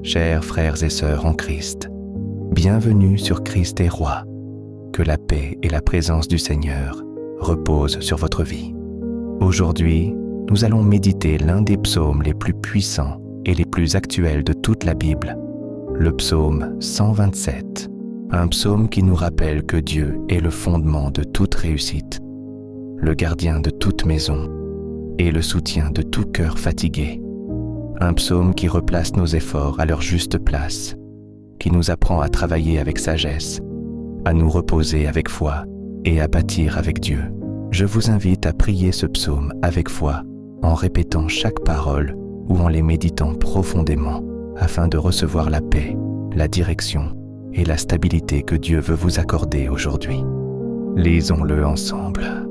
Chers frères et sœurs en Christ, bienvenue sur Christ est roi. Que la paix et la présence du Seigneur reposent sur votre vie. Aujourd'hui, nous allons méditer l'un des psaumes les plus puissants et les plus actuels de toute la Bible, le psaume 127, un psaume qui nous rappelle que Dieu est le fondement de toute réussite, le gardien de toute maison et le soutien de tout cœur fatigué. Un psaume qui replace nos efforts à leur juste place, qui nous apprend à travailler avec sagesse, à nous reposer avec foi et à bâtir avec Dieu. Je vous invite à prier ce psaume avec foi, en répétant chaque parole ou en les méditant profondément, afin de recevoir la paix, la direction et la stabilité que Dieu veut vous accorder aujourd'hui. Lisons-le ensemble.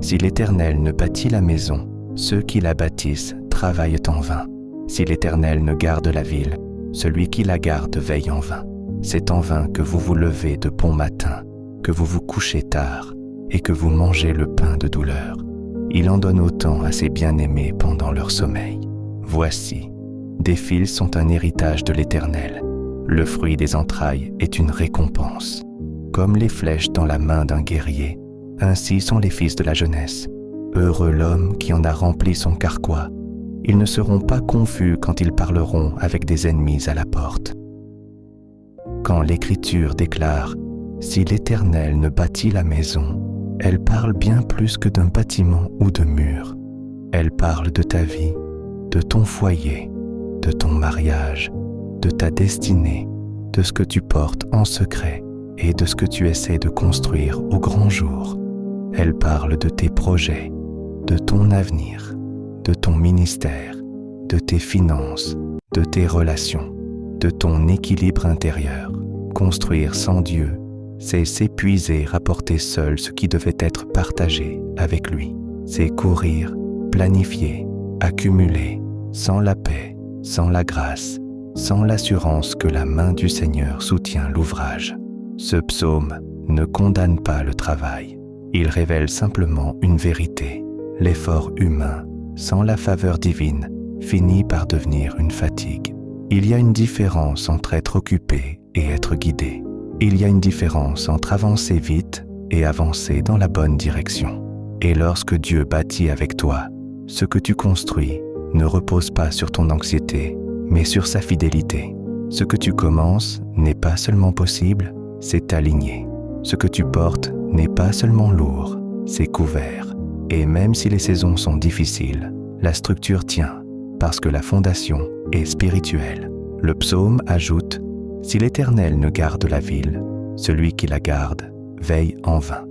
Si l'Éternel ne bâtit la maison, ceux qui la bâtissent travaillent en vain. Si l'Éternel ne garde la ville, celui qui la garde veille en vain. C'est en vain que vous vous levez de bon matin, que vous vous couchez tard et que vous mangez le pain de douleur. Il en donne autant à ses bien-aimés pendant leur sommeil. Voici, des fils sont un héritage de l'Éternel. Le fruit des entrailles est une récompense. Comme les flèches dans la main d'un guerrier, ainsi sont les fils de la jeunesse. Heureux l'homme qui en a rempli son carquois. Ils ne seront pas confus quand ils parleront avec des ennemis à la porte. Quand l'Écriture déclare « Si l'Éternel ne bâtit la maison », elle parle bien plus que d'un bâtiment ou de murs. Elle parle de ta vie, de ton foyer, de ton mariage, de ta destinée, de ce que tu portes en secret et de ce que tu essaies de construire au grand jour. Elle parle de tes projets, de ton avenir, de ton ministère, de tes finances, de tes relations, de ton équilibre intérieur. Construire sans Dieu, c'est s'épuiser à porter seul ce qui devait être partagé avec lui. C'est courir, planifier, accumuler, sans la paix, sans la grâce, sans l'assurance que la main du Seigneur soutient l'ouvrage. Ce psaume ne condamne pas le travail. Il révèle simplement une vérité. L'effort humain, sans la faveur divine, finit par devenir une fatigue. Il y a une différence entre être occupé et être guidé. Il y a une différence entre avancer vite et avancer dans la bonne direction. Et lorsque Dieu bâtit avec toi, ce que tu construis ne repose pas sur ton anxiété, mais sur sa fidélité. Ce que tu commences n'est pas seulement possible, c'est aligné. Ce que tu portes n'est pas seulement lourd, c'est couvert. Et même si les saisons sont difficiles, la structure tient, parce que la fondation est spirituelle. Le psaume ajoute « Si l'Éternel ne garde la ville, celui qui la garde veille en vain ».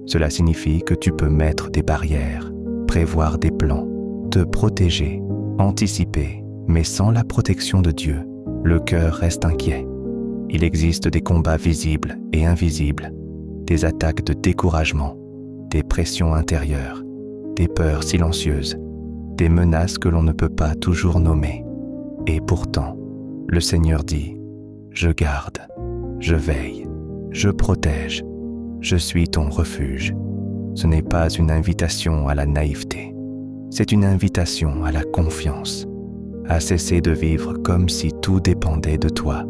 Cela signifie que tu peux mettre des barrières, prévoir des plans, te protéger, anticiper, mais sans la protection de Dieu, le cœur reste inquiet. Il existe des combats visibles et invisibles, des attaques de découragement, des pressions intérieures, des peurs silencieuses, des menaces que l'on ne peut pas toujours nommer. Et pourtant, le Seigneur dit « Je garde, je veille, je protège, je suis ton refuge ». Ce n'est pas une invitation à la naïveté, c'est une invitation à la confiance, à cesser de vivre comme si tout dépendait de toi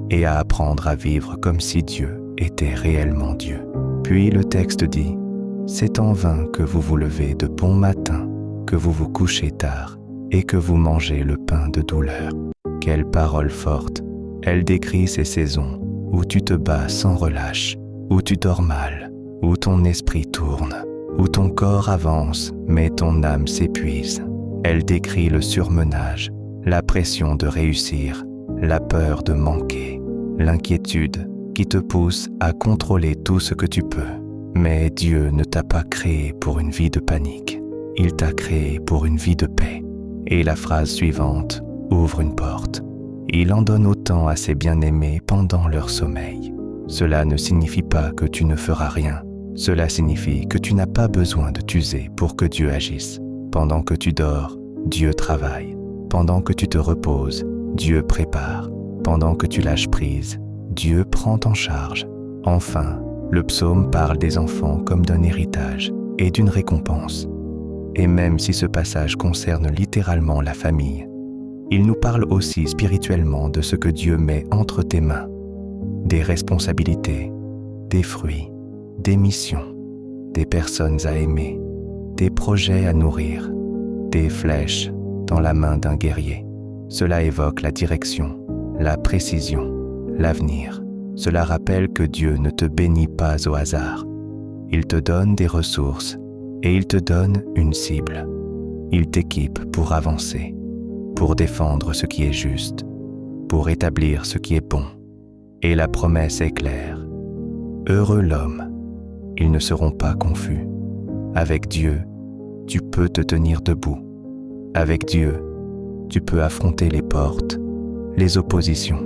et à apprendre à vivre comme si Dieu était réellement Dieu. Puis le texte dit « C'est en vain que vous vous levez de bon matin, que vous vous couchez tard et que vous mangez le pain de douleur. » Quelle parole forte! Elle décrit ces saisons où tu te bats sans relâche, où tu dors mal, où ton esprit tourne, où ton corps avance, mais ton âme s'épuise. Elle décrit le surmenage, la pression de réussir, la peur de manquer, l'inquiétude qui te pousse à contrôler tout ce que tu peux. Mais Dieu ne t'a pas créé pour une vie de panique. Il t'a créé pour une vie de paix. Et la phrase suivante ouvre une porte. Il en donne autant à ses bien-aimés pendant leur sommeil. Cela ne signifie pas que tu ne feras rien. Cela signifie que tu n'as pas besoin de t'user pour que Dieu agisse. Pendant que tu dors, Dieu travaille. Pendant que tu te reposes, Dieu prépare. Pendant que tu lâches prise, Dieu prend en charge. Enfin, le psaume parle des enfants comme d'un héritage et d'une récompense. Et même si ce passage concerne littéralement la famille, il nous parle aussi spirituellement de ce que Dieu met entre tes mains, des responsabilités, des fruits, des missions, des personnes à aimer, des projets à nourrir, des flèches dans la main d'un guerrier. Cela évoque la direction, la précision, l'avenir. Cela rappelle que Dieu ne te bénit pas au hasard. Il te donne des ressources et il te donne une cible. Il t'équipe pour avancer, pour défendre ce qui est juste, pour établir ce qui est bon. Et la promesse est claire. Heureux l'homme, ils ne seront pas confus. Avec Dieu, tu peux te tenir debout. Avec Dieu, tu peux affronter les portes, les oppositions,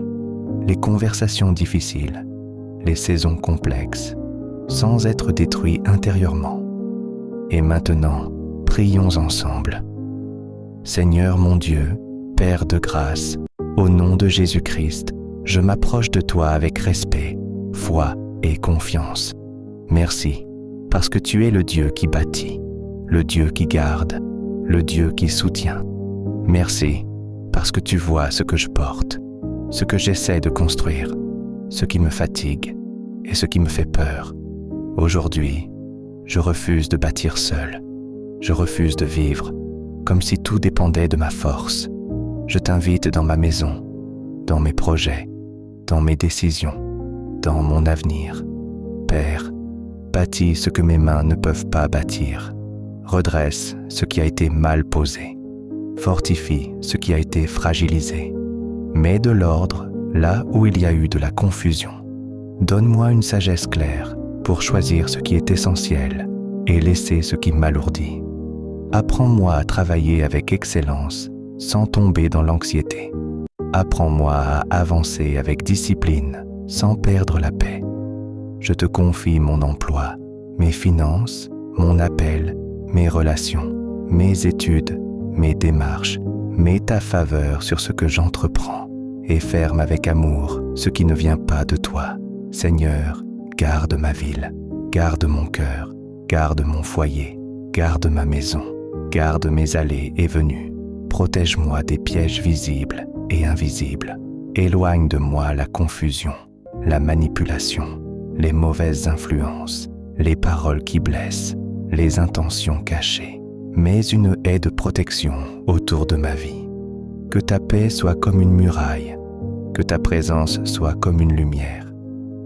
les conversations difficiles, les saisons complexes, sans être détruit intérieurement. Et maintenant, prions ensemble. Seigneur mon Dieu, Père de grâce, au nom de Jésus-Christ, je m'approche de toi avec respect, foi et confiance. Merci, parce que tu es le Dieu qui bâtit, le Dieu qui garde, le Dieu qui soutient. Merci, parce que tu vois ce que je porte, ce que j'essaie de construire, ce qui me fatigue et ce qui me fait peur. Aujourd'hui, je refuse de bâtir seul. Je refuse de vivre comme si tout dépendait de ma force. Je t'invite dans ma maison, dans mes projets, dans mes décisions, dans mon avenir. Père, bâtis ce que mes mains ne peuvent pas bâtir. Redresse ce qui a été mal posé. Fortifie ce qui a été fragilisé. Mets de l'ordre là où il y a eu de la confusion. Donne-moi une sagesse claire pour choisir ce qui est essentiel et laisser ce qui m'alourdit. Apprends-moi à travailler avec excellence sans tomber dans l'anxiété. Apprends-moi à avancer avec discipline sans perdre la paix. Je te confie mon emploi, mes finances, mon appel, mes relations, mes études, mes démarches. Mets ta faveur sur ce que j'entreprends et ferme avec amour ce qui ne vient pas de toi. Seigneur, garde ma ville, garde mon cœur, garde mon foyer, garde ma maison, garde mes allées et venues. Protège-moi des pièges visibles et invisibles. Éloigne de moi la confusion, la manipulation, les mauvaises influences, les paroles qui blessent, les intentions cachées. Mets une haie de protection autour de ma vie. Que ta paix soit comme une muraille, que ta présence soit comme une lumière,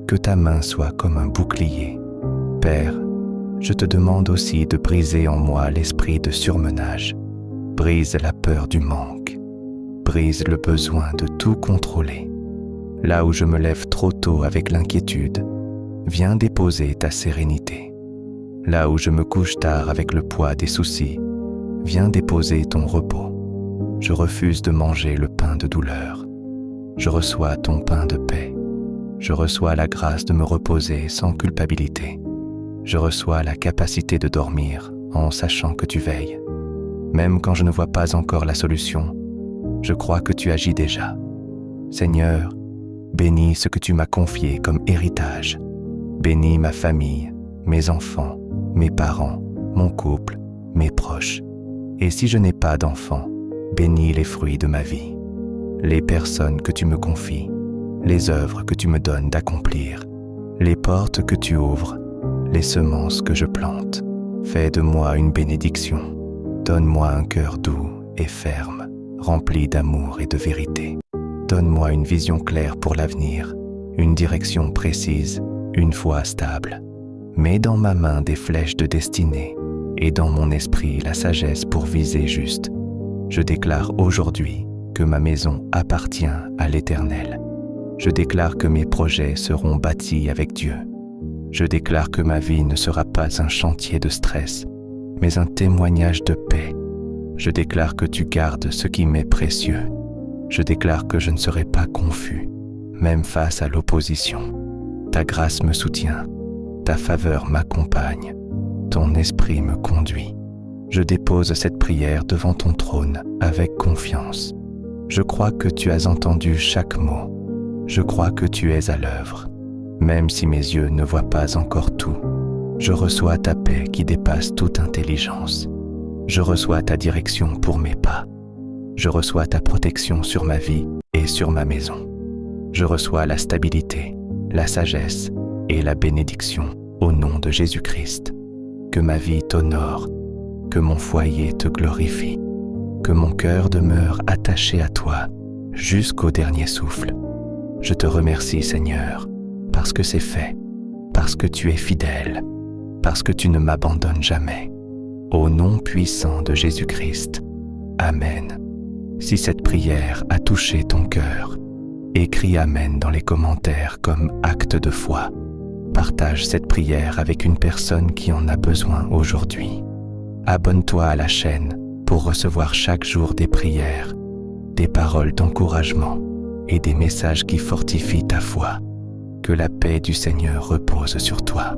que ta main soit comme un bouclier. Père, je te demande aussi de briser en moi l'esprit de surmenage. Brise la peur du manque. Brise le besoin de tout contrôler. Là où je me lève trop tôt avec l'inquiétude, viens déposer ta sérénité. Là où je me couche tard avec le poids des soucis, viens déposer ton repos. Je refuse de manger le pain de douleur. Je reçois ton pain de paix. Je reçois la grâce de me reposer sans culpabilité. Je reçois la capacité de dormir en sachant que tu veilles. Même quand je ne vois pas encore la solution, je crois que tu agis déjà. Seigneur, bénis ce que tu m'as confié comme héritage. Bénis ma famille, mes enfants, mes parents, mon couple, mes proches. Et si je n'ai pas d'enfants, bénis les fruits de ma vie, les personnes que tu me confies, les œuvres que tu me donnes d'accomplir, les portes que tu ouvres, les semences que je plante. Fais de moi une bénédiction. Donne-moi un cœur doux et ferme, rempli d'amour et de vérité. Donne-moi une vision claire pour l'avenir, une direction précise, une foi stable. Mets dans ma main des flèches de destinée et dans mon esprit la sagesse pour viser juste. Je déclare aujourd'hui que ma maison appartient à l'Éternel. Je déclare que mes projets seront bâtis avec Dieu. Je déclare que ma vie ne sera pas un chantier de stress, mais un témoignage de paix. Je déclare que tu gardes ce qui m'est précieux. Je déclare que je ne serai pas confus, même face à l'opposition. Ta grâce me soutient, ta faveur m'accompagne, ton esprit me conduit. Je dépose cette prière devant ton trône avec confiance. Je crois que tu as entendu chaque mot. Je crois que tu es à l'œuvre. Même si mes yeux ne voient pas encore tout, je reçois ta paix qui dépasse toute intelligence. Je reçois ta direction pour mes pas. Je reçois ta protection sur ma vie et sur ma maison. Je reçois la stabilité, la sagesse et la bénédiction au nom de Jésus-Christ. Que ma vie t'honore, que mon foyer te glorifie, que mon cœur demeure attaché à toi jusqu'au dernier souffle. Je te remercie, Seigneur, parce que c'est fait, parce que tu es fidèle, parce que tu ne m'abandonnes jamais. Au nom puissant de Jésus-Christ. Amen. Si cette prière a touché ton cœur, écris Amen dans les commentaires comme acte de foi. Partage cette prière avec une personne qui en a besoin aujourd'hui. Abonne-toi à la chaîne pour recevoir chaque jour des prières, des paroles d'encouragement et des messages qui fortifient ta foi. Que la paix du Seigneur repose sur toi.